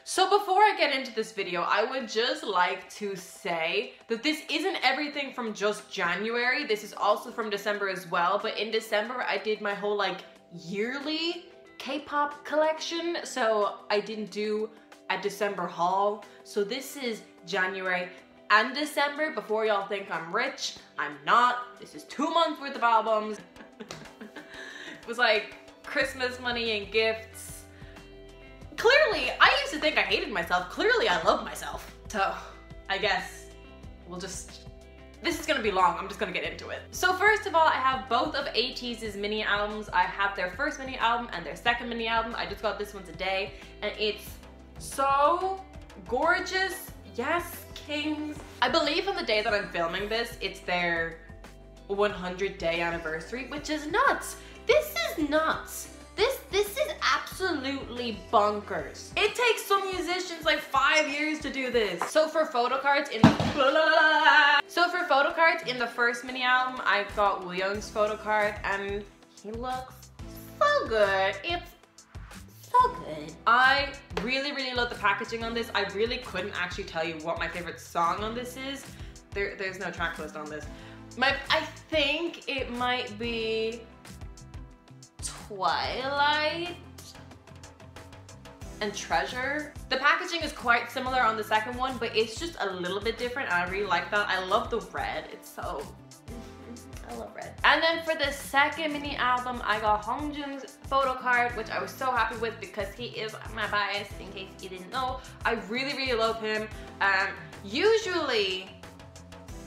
So before I get into this video, I would just like to say that this isn't everything from just January. This is also from December as well. But in December, I did my whole like yearly K-pop collection. So I didn't do a December haul. So this is January and December. Before y'all think I'm rich, I'm not. This is 2 months worth of albums. It was like Christmas money and gifts. Clearly, I used to think I hated myself. Clearly, I love myself. So, I guess we'll just... This is gonna be long. I'm just gonna get into it. So first of all, I have both of ATEEZ's mini albums. I have their first mini album and their second mini album. I just got this one today, and it's so gorgeous. Yes, kings. I believe on the day that I'm filming this, it's their 100-day anniversary, which is nuts. This is nuts. This is absolutely bonkers. It takes some musicians like 5 years to do this. So for photo cards in the first mini album, I got Wooyoung's photo card, and he looks so good. It's so good. I really love the packaging on this. I really couldn't actually tell you what my favorite song on this is. There's no track list on this. I think it might be Twilight and Treasure. The packaging is quite similar on the second one, but it's just a little bit different, and I really like that. I love the red. It's so... I love red. And then for the second mini album, I got Hongjoong's photo card, which I was so happy with because he is my bias, in case you didn't know. I really love him. Usually,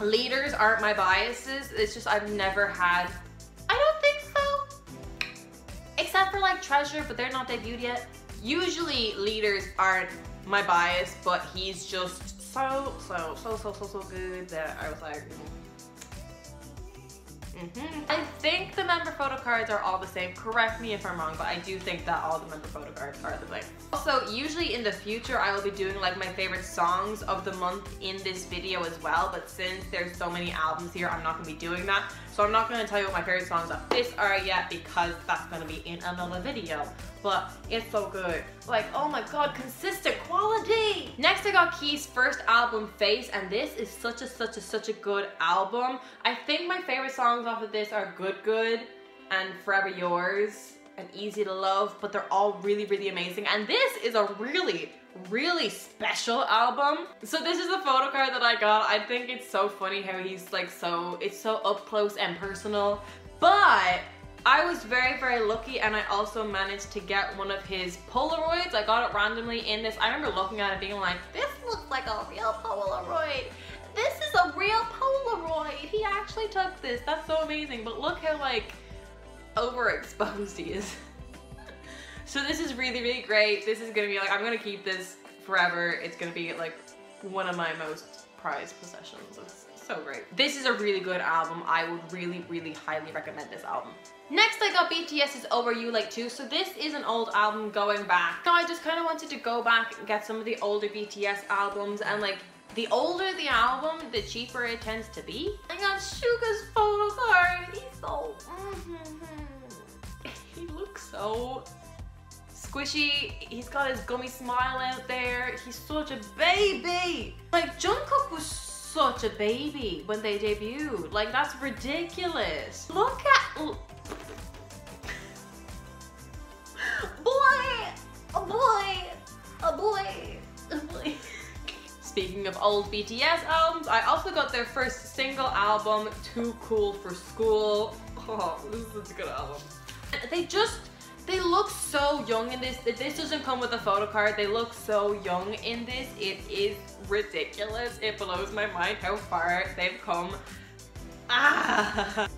leaders aren't my biases. It's just I've never had... I don't think so. Except for like Treasure, but they're not debuted yet. Usually leaders aren't my bias, but he's just so good that I was like, I think the member photo cards are all the same. Correct me if I'm wrong, but I do think that all the member photo cards are the same. Also, usually in the future, I will be doing like my favorite songs of the month in this video as well, but since there's so many albums here, I'm not gonna be doing that. So I'm not gonna tell you what my favorite songs of this are yet, because that's gonna be in another video. But it's so good. Like, oh my god, consistent quality! Next, I got Key's first album, Face, and this is such a good album. I think my favorite songs off of this are Good Good and Forever Yours and Easy to Love, but they're all really amazing. And this is a really special album. So this is the photo card that I got. I think it's so funny how he's like it's so up close and personal. But I was very lucky, and I also managed to get one of his Polaroids. I got it randomly in this. I remember looking at it being like, this looks like a real Polaroid. This is a real Polaroid. He actually took this. That's so amazing. But look how like overexposed he is. So this is really great. This is gonna be like, I'm gonna keep this forever. It's gonna be like one of my most prized possessions. It's so great. This is a really good album. I would really highly recommend this album. Next, I got BTS's Over You Like 2. So this is an old album going back. So I just kind of wanted to go back and get some of the older BTS albums, and like the older the album, the cheaper it tends to be. I got Suga's photo card. He's so... He looks so squishy. He's got his gummy smile out there. He's such a baby. Like, Jungkook was such a baby when they debuted. Like, that's ridiculous. Look at... boy. Speaking of old BTS albums, I also got their first single album, Too Cool for School. Oh, this is such a good album. They look so young in this. This doesn't come with a photo card. They look so young in this. It is ridiculous. It blows my mind how far they've come.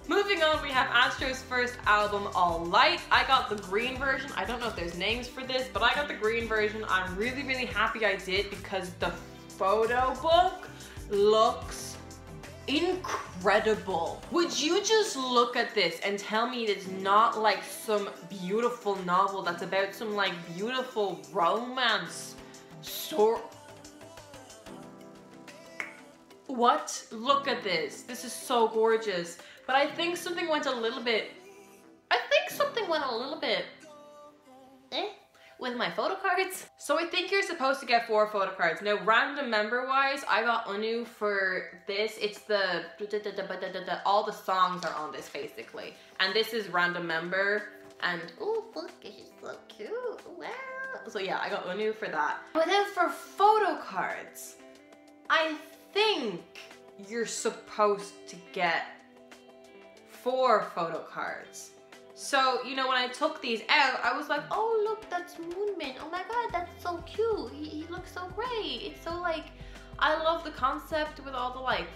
Moving on, we have Astro's first album, All Light. I got the green version. I don't know if there's names for this, but I got the green version. I'm really happy I did, because the photo book looks incredible. Would you just look at this and tell me it's not like some beautiful novel that's about some like beautiful romance story? What? Look at this. This is so gorgeous. But I think something went a little bit with my photo cards. So I think you're supposed to get 4 photo cards. Now, random member wise, I got Anu for this. It's the all the songs are on this basically, and this is random member. And oh look, she's so cute. Wow. So yeah, I got Anu for that. But then for photo cards, I think you're supposed to get 4 photo cards. So, you know, when I took these out, I was like, oh look, that's Moonmin. Oh my god, that's so cute. He looks so great. It's so like, I love the concept with all the like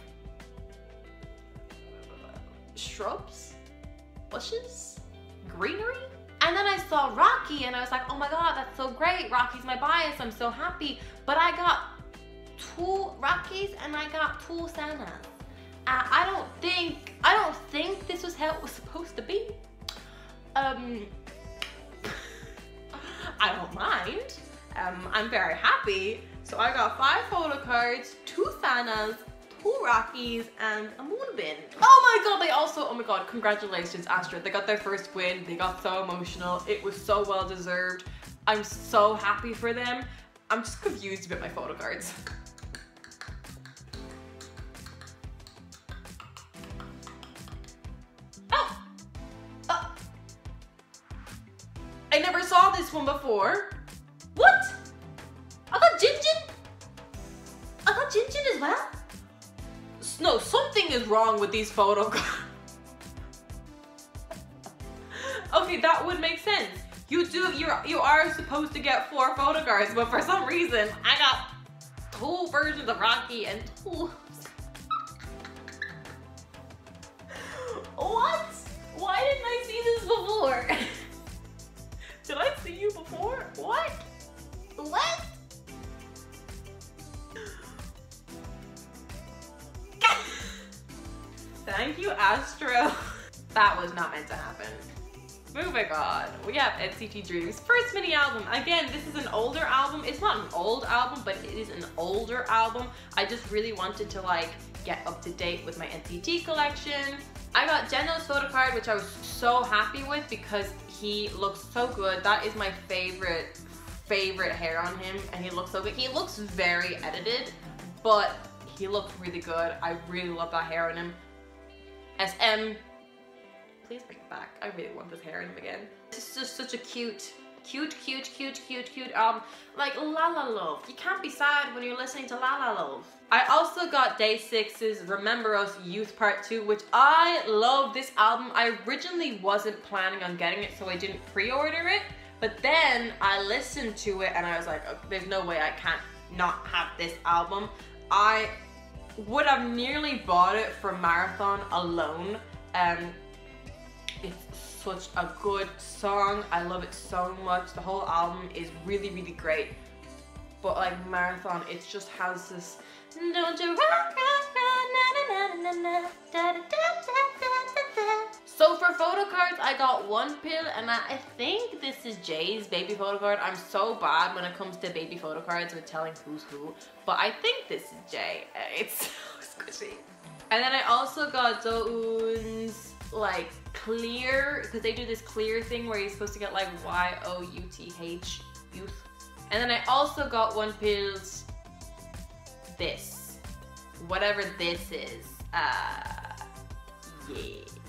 shrubs, bushes, greenery. And then I saw Rocky and I was like, oh my god, that's so great. Rocky's my bias. I'm so happy. But I got 2 Rockies and I got 2 Santas. I don't think this was how it was supposed to be. I don't mind. I'm very happy. So I got 5 photo cards, 2 Santas, 2 Rockies, and a Moonbin. Oh my god, they also, oh my god, congratulations Astra. They got their first win. They got so emotional. It was so well deserved. I'm so happy for them. I'm just confused about my photo cards. I never saw this one before. What? I got Jinjin? I got Jinjin as well? No, something is wrong with these photo cards. Okay, that would make sense. You are supposed to get 4 photo cards, but for some reason, I got 2 versions of Rocky and 2. What? Why didn't I see this before? Did I see you before? What? What? Thank you, Astro. That was not meant to happen. Moving on, we have NCT Dream's first mini album. Again, this is an older album. It's not an old album, but it is an older album. I just really wanted to like get up to date with my NCT collection. I got Jeno's photo card, which I was so happy with because he looks so good. That is my favorite hair on him, and he looks so good. He looks very edited, but he looks really good. I really love that hair on him. SM, please bring it back. I really want this hair on him again. This is just such a cute album. Like La La Love. You can't be sad when you're listening to La La Love. I also got Day6's Remember Us Youth Part 2, which I love this album. I originally wasn't planning on getting it, so I didn't pre-order it. But then I listened to it and I was like, oh, there's no way I can't not have this album. I would have nearly bought it for Marathon alone. It's such a good song. I love it so much. The whole album is really, really great. But like Marathon, it just has this, don't you rock, So for photo cards, I got 1 pill, and I think this is Jay's baby photo card. I'm so bad when it comes to baby photo cards with telling who's who, but I think this is Jay. It's so squishy. And then I also got Doeun's like clear, because they do this clear thing where you're supposed to get like YOUTH youth. And then I also got 1 pill's this, whatever this is. Yeah.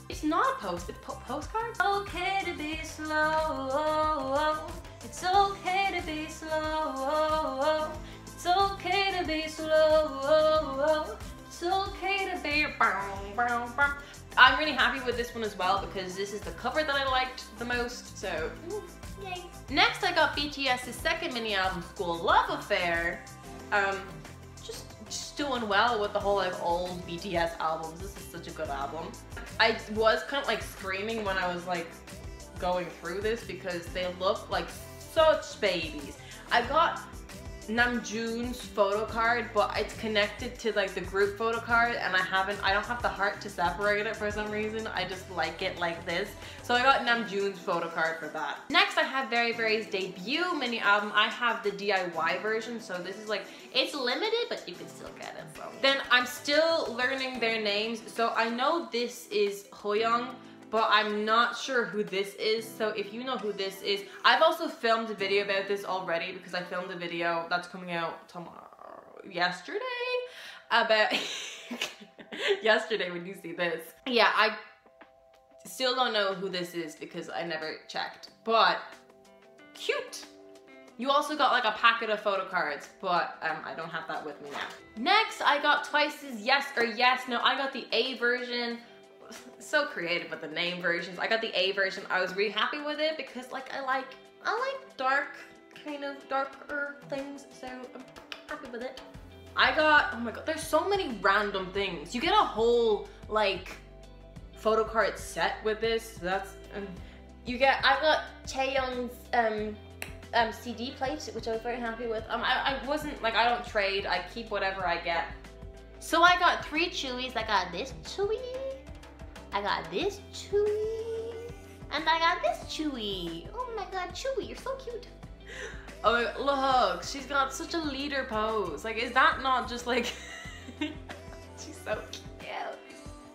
It's not a postcard. It's okay to be slow. It's okay to be slow. It's okay to be slow. It's okay to be. I'm really happy with this one as well because this is the cover that I liked the most. So, yay. Next, I got BTS's second mini album, School Love Affair. Just doing well with the whole like old BTS albums. This is such a good album. I was kind of like screaming when I was like going through this because they look like such babies. I got Namjoon's photo card, but it's connected to like the group photo card, and I don't have the heart to separate it for some reason. I just like it like this. So I got Namjoon's photo card for that. Next, I have Very Very's debut mini album. I have the DIY version, so this is like, it's limited, but you can still get it. So then I'm still learning their names. So I know this is Hoyoung, but I'm not sure who this is. So if you know who this is, I've also filmed a video about this already because I filmed a video that's coming out yesterday about yesterday when you see this. Yeah, I still don't know who this is because I never checked, but cute. You also got like a packet of photo cards, but I don't have that with me now. Next, I got Twice's Yes or Yes. No, I got the A version. So creative with the name versions. I got the A version. I was really happy with it because like I like dark, kind of darker things, so I'm happy with it. I got, oh my god, there's so many random things. You get a whole like photo card set with this. So that's I got Chaeyoung's CD plate, which I was very happy with. I wasn't like, I don't trade. I keep whatever I get. So I got 3 Chewies. I got this Chewie. I got this Chewie, and I got this Chewie. Oh my god, Chewie, you're so cute. Oh my god, look, she's got such a leader pose. Like, is that not just like, she's so cute.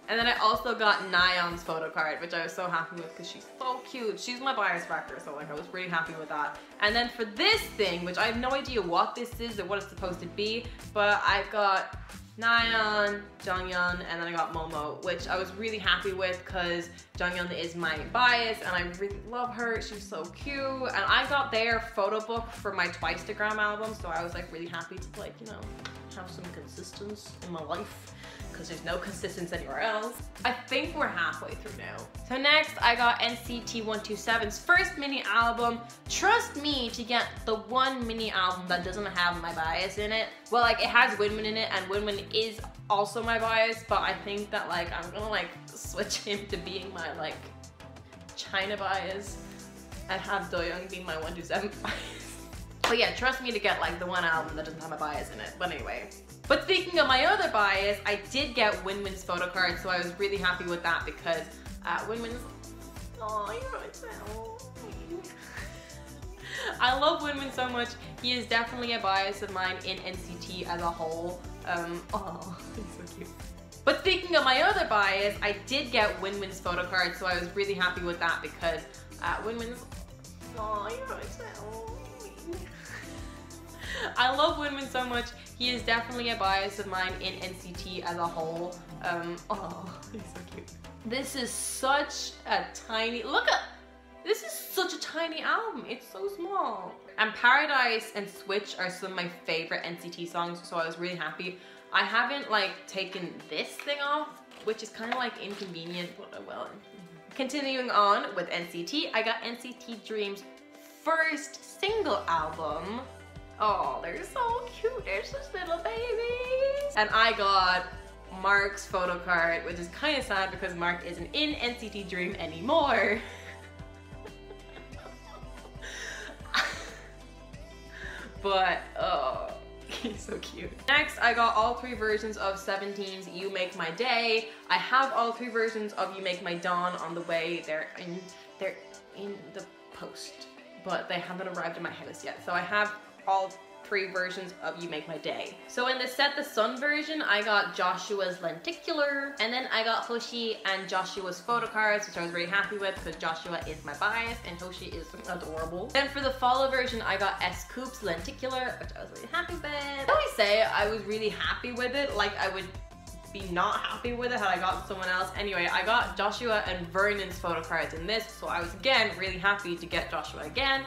And then I also got Nayeon's photo card, which I was so happy with because she's so cute. She's my bias wrecker, so like I was really happy with that. And then for this thing, which I have no idea what this is or what it's supposed to be, but I've got Nayeon, Jonghyun, and then I got Momo, which I was really happy with because Jonghyun is my bias and I really love her. She's so cute. And I got their photo book for my Twicetagram album, so I was like really happy to like, you know, have some consistency in my life because there's no consistency anywhere else. I think we're halfway through now. So next I got NCT 127's first mini album. Trust me to get the one mini album that doesn't have my bias in it. Well, like it has Winmin in it and Winmin is also my bias, but I think that like I'm gonna like switch him to being my like China bias and have Doyoung be my 127 bias. But yeah, trust me to get like the one album that doesn't have my bias in it. But anyway. But speaking of my other bias, I did get Winmin's photo card, so I was really happy with that because Winmin's, oh, you're so sweet. I love Winmin so much. He is definitely a bias of mine in NCT as a whole. Oh, he's so cute. But speaking of my other bias, I did get Winmin's photo card, so I was really happy with that because Winmin's, oh, you're so sweet. I love Winmin so much. He is definitely a bias of mine in NCT as a whole. Oh, he's so cute. This is such a tiny, this is such a tiny album. It's so small. And Paradise and Switch are some of my favorite NCT songs, so I was really happy. I haven't like taken this thing off, which is kind of like inconvenient, but well. Continuing on with NCT, I got NCT Dream's first single album. Oh, they're so cute. They're such little babies. And I got Mark's photo card, which is kind of sad because Mark isn't in NCT Dream anymore. But, oh, he's so cute. Next, I got all 3 versions of 17's You Make My Day. I have all 3 versions of You Make My Dawn on the way. They're in the post, but they haven't arrived in my house yet. So I have all 3 versions of You Make My Day. So in the Set the Sun version, I got Joshua's Lenticular, and then I got Hoshi and Joshua's photo cards, which I was really happy with because Joshua is my bias and Hoshi is adorable. Then for the Follow version, I got S.Coups Lenticular, which I was really happy with. I always say I was really happy with it, like I would be not happy with it had I got someone else. Anyway, I got Joshua and Vernon's photo cards in this, so I was again really happy to get Joshua again.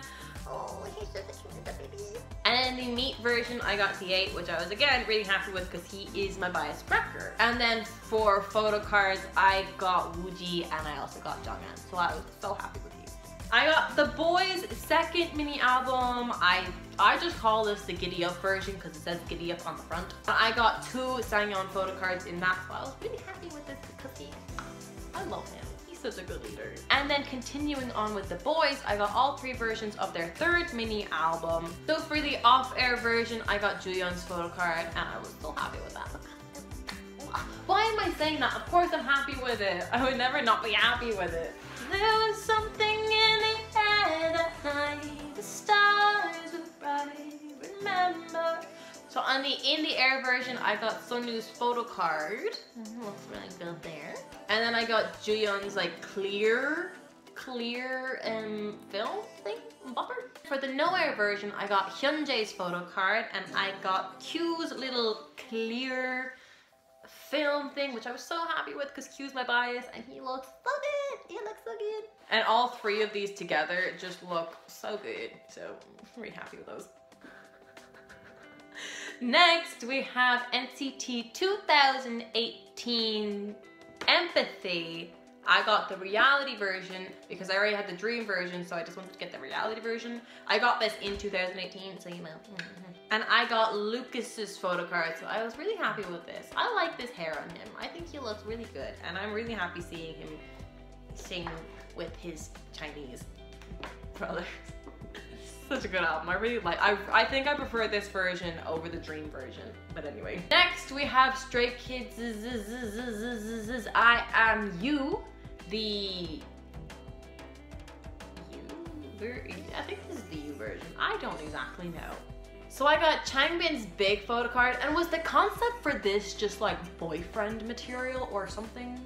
Oh, he's such a cute little baby. And in the Meet version, I got T8, which I was again really happy with because he is my bias wrecker. And then for photo cards, I got Wooji and I also got Jonghyun, so I was so happy with these. I got the boys' second mini album. I just call this the Giddy Up version because it says Giddy Up on the front. I got 2 Sangyeon photo cards in that, so I was really happy with this because I love him. Such a good leader. And then continuing on with the boys, I got all 3 versions of their 3rd mini album. So for the off-air version, I got Juyeon's photo card and I was so happy with that. Why am I saying that? Of course I'm happy with it. I would never not be happy with it. There was something in the air that night. The stars were bright, remember. So on the In the Air version, I got Sunwoo's photo card. Looks really good there. And then I got Juyeon's like clear film thing, bopper. For the Nowhere version, I got Hyunjae's photo card, and I got Q's little clear film thing, which I was so happy with because Q's my bias, and he looks so good. He looks so good. And all three of these together just look so good. So I'm really happy with those. Next, we have NCT 2018 Empathy. I got the reality version because I already had the dream version, so I just wanted to get the reality version. I got this in 2018, so you know. And I got Lucas's photo card, so I was really happy with this. I like this hair on him. I think he looks really good, and I'm really happy seeing him sing with his Chinese brothers. Such a good album. I really like. I think I prefer this version over the dream version. But anyway. Next we have Stray Kids' I Am You. I think this is the U version. I don't exactly know. So I got Changbin's big photo card, and was the concept for this just like boyfriend material or something?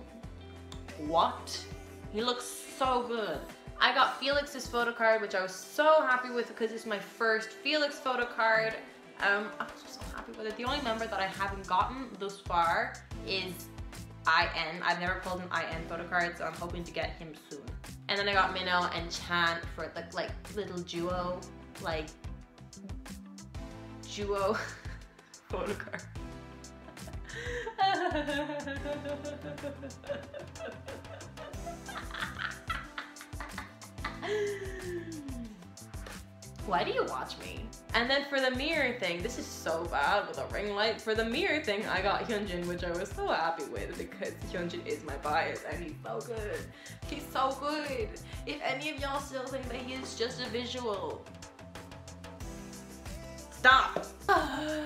What? He looks so good. I got Felix's photo card, which I was so happy with because it's my first Felix photo card. I was just so happy with it. The only member that I haven't gotten thus far is IN. I've never pulled an IN photo card, so I'm hoping to get him soon. And then I got Minho and Chan for the like little duo photo card. Why do you watch me? And then for the mirror thing, this is so bad with a ring light. For the mirror thing, I got Hyunjin, which I was so happy with because Hyunjin is my bias and he's so good. He's so good. If any of y'all still think that he is just a visual, stop.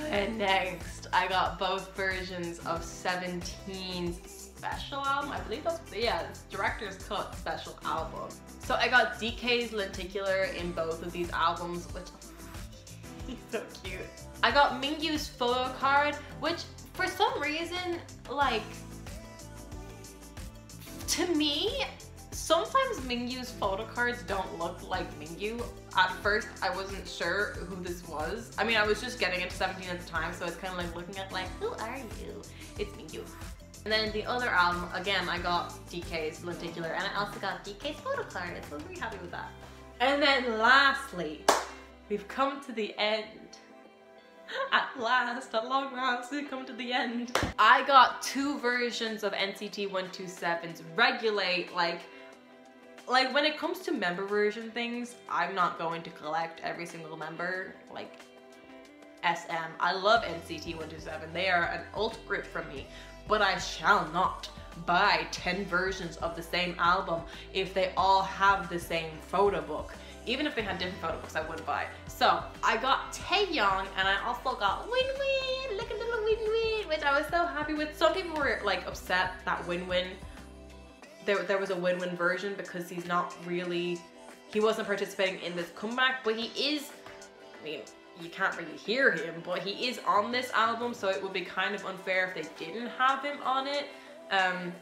And next, I got both versions of 17's special album. I believe that's, yeah, it's director's cut special album. So I got DK's lenticular in both of these albums, which he's so cute. I got Mingyu's photo card, which for some reason, like, to me, sometimes Mingyu's photo cards don't look like Mingyu. At first, I wasn't sure who this was. I mean, I was just getting into 17 at the time, so it's kind of like looking at like, who are you? It's Mingyu. And then the other album, again, I got DK's lenticular, and I also got DK's photo card, so I'm really happy with that. And then lastly, we've come to the end. At last, at long last, we've come to the end. I got two versions of NCT 127's Regulate. Like when it comes to member version things, I'm not going to collect every single member. Like SM, I love NCT 127. They are an alt group from me. But I shall not buy 10 versions of the same album if they all have the same photo book. Even if they had different photo books, I wouldn't buy. So I got Taeyong, and I also got Winwin, look at little Winwin, which I was so happy with. Some people were like upset that Winwin, there was a Winwin version because he's not really, he wasn't participating in this comeback, but he is, I mean, you can't really hear him, but he is on this album, so it would be kind of unfair if they didn't have him on it. And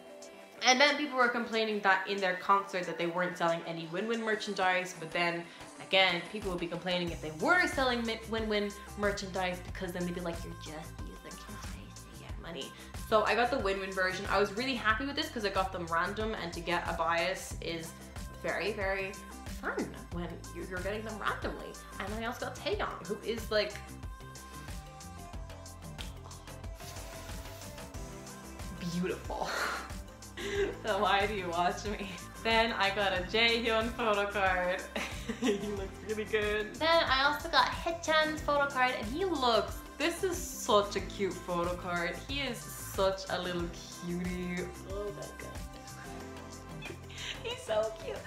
then people were complaining that in their concert that they weren't selling any Winwin merchandise, but then again, people would be complaining if they were selling Winwin merchandise because then they'd be like, you're just using his face to get money. So I got the Winwin version. I was really happy with this because I got them random, and to get a bias is very, very fun when you're getting them randomly. And then I also got Taeyong, who is like beautiful. So why do you watch me? Then I got a Jaehyun photo card. He looks really good. Then I also got Haechan's photo card, and he looks, this is such a cute photo card. He is such a little cutie. Oh my god. He's so cute.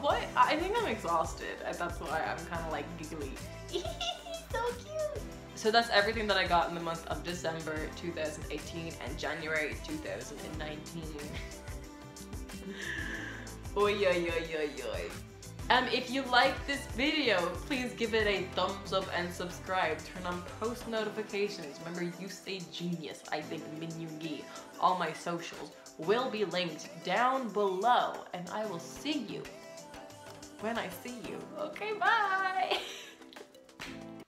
What? I think I'm exhausted. That's why I'm kind of like giggly. He's so cute. So that's everything that I got in the month of December 2018 and January 2019. Oi, oi, oi, oi, oi. If you like this video, please give it a thumbs up and subscribe. Turn on post notifications. Remember, you stay genius. I think Min Yoongi. All my socials. will be linked down below, and I will see you when I see you. Okay, bye!